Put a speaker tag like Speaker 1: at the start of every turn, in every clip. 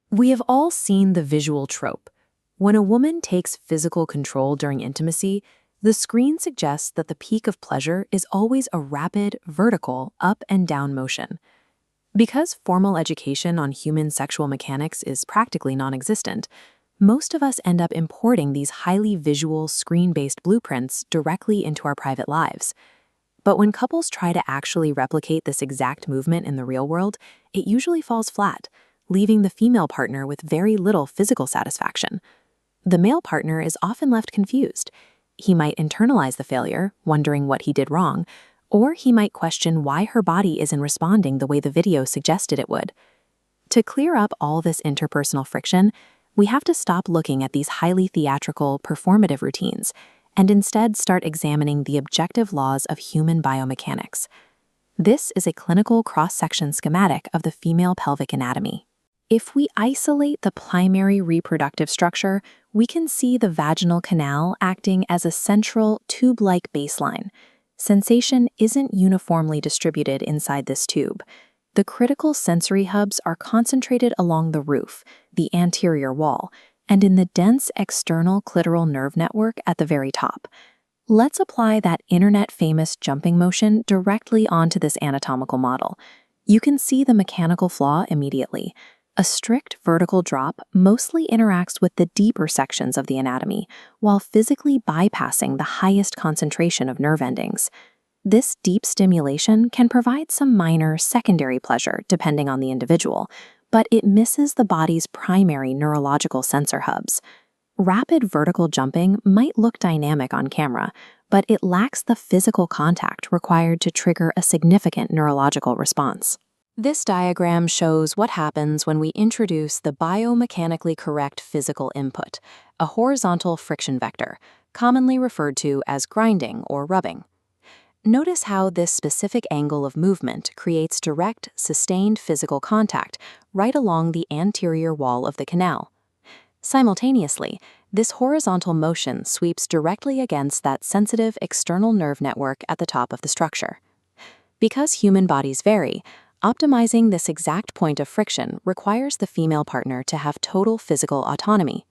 Speaker 1: We have all seen the visual trope. When a woman takes physical control during intimacy, the screen suggests that the peak of pleasure is always a rapid, vertical, up and down motion. Because formal education on human sexual mechanics is practically non-existent, most of us end up importing these highly visual, screen-based blueprints directly into our private lives. But when couples try to actually replicate this exact movement in the real world, it usually falls flat, leaving the female partner with very little physical satisfaction. The male partner is often left confused. He might internalize the failure, wondering what he did wrong, or he might question why her body isn't responding the way the video suggested it would. To clear up all this interpersonal friction, we have to stop looking at these highly theatrical, performative routines and instead start examining the objective laws of human biomechanics. This is a clinical cross-section schematic of the female pelvic anatomy. If we isolate the primary reproductive structure, we can see the vaginal canal acting as a central, tube-like baseline. Sensation isn't uniformly distributed inside this tube. The critical sensory hubs are concentrated along the roof, the anterior wall, and in the dense external clitoral nerve network at the very top. Let's apply that internet-famous jumping motion directly onto this anatomical model. You can see the mechanical flaw immediately. A strict vertical drop mostly interacts with the deeper sections of the anatomy, while physically bypassing the highest concentration of nerve endings. This deep stimulation can provide some minor secondary pleasure depending on the individual, but it misses the body's primary neurological sensor hubs. Rapid vertical jumping might look dynamic on camera, but it lacks the physical contact required to trigger a significant neurological response. This diagram shows what happens when we introduce the biomechanically correct physical input, a horizontal friction vector, commonly referred to as grinding or rubbing. Notice how this specific angle of movement creates direct, sustained physical contact right along the anterior wall of the canal. Simultaneously, this horizontal motion sweeps directly against that sensitive external nerve network at the top of the structure. Because human bodies vary, optimizing this exact point of friction requires the female partner to have total physical autonomy.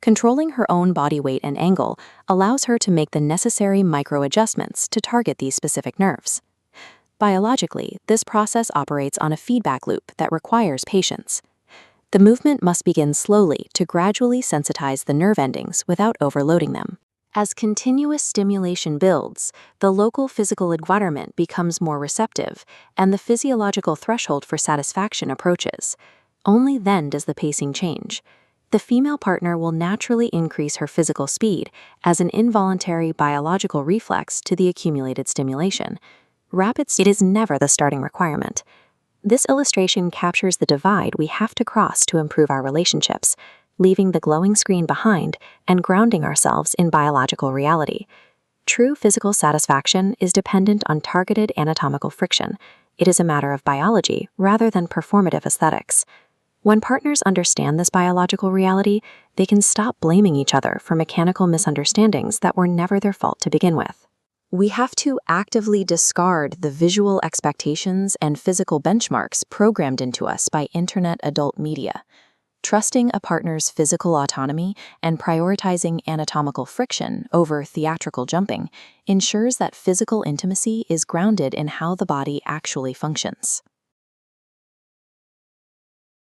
Speaker 1: Controlling her own body weight and angle allows her to make the necessary micro-adjustments to target these specific nerves. Biologically, this process operates on a feedback loop that requires patience. The movement must begin slowly to gradually sensitize the nerve endings without overloading them. As continuous stimulation builds, the local physical environment becomes more receptive, and the physiological threshold for satisfaction approaches. Only then does the pacing change. The female partner will naturally increase her physical speed as an involuntary biological reflex to the accumulated stimulation. Rapid speed is never the starting requirement. This illustration captures the divide we have to cross to improve our relationships, leaving the glowing screen behind and grounding ourselves in biological reality. True physical satisfaction is dependent on targeted anatomical friction. It is a matter of biology rather than performative aesthetics. When partners understand this biological reality, they can stop blaming each other for mechanical misunderstandings that were never their fault to begin with. We have to actively discard the visual expectations and physical benchmarks programmed into us by internet adult media. Trusting a partner's physical autonomy and prioritizing anatomical friction over theatrical jumping ensures that physical intimacy is grounded in how the body actually functions.